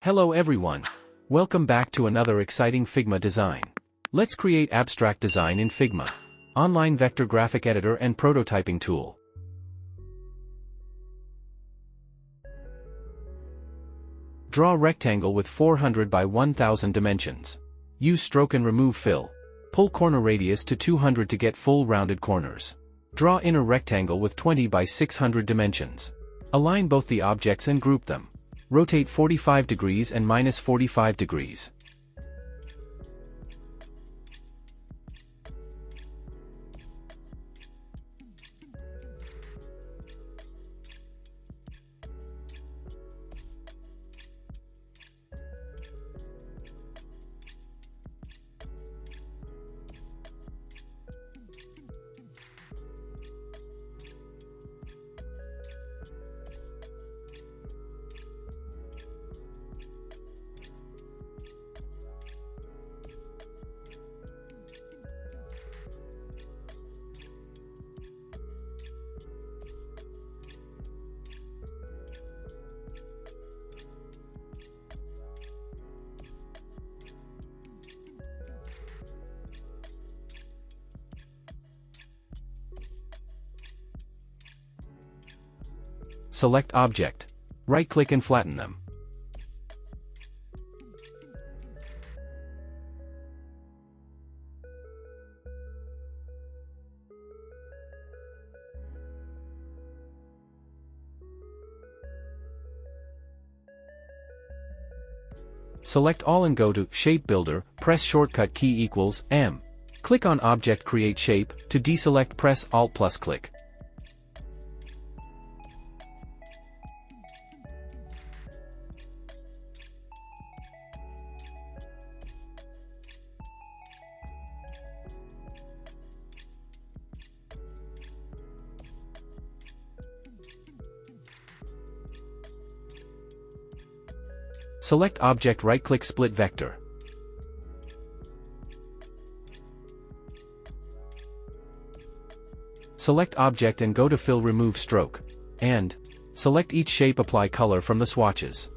Hello everyone. Welcome back to another exciting Figma design. Let's create abstract design in Figma, online vector graphic editor and prototyping tool. Draw rectangle with 400 by 1000 dimensions. Use stroke and remove fill. Pull corner radius to 200 to get full rounded corners. Draw inner rectangle with 20 by 600 dimensions. Align both the objects and group them. Rotate 45 degrees and minus 45 degrees. Select Object. Right-click and flatten them. Select all and go to Shape Builder, press shortcut key equals M. Click on Object Create Shape, to deselect press Alt plus click. Select Object, right-click, Split Vector. Select Object and go to Fill, remove Stroke. And select each shape, apply color from the swatches.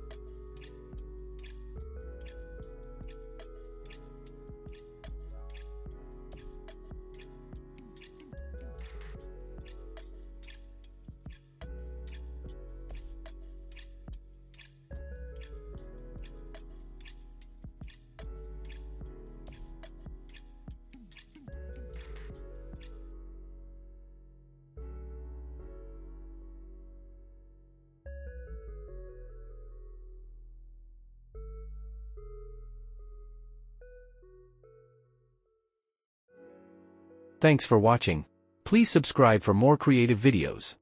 Thanks for watching. Please subscribe for more creative videos.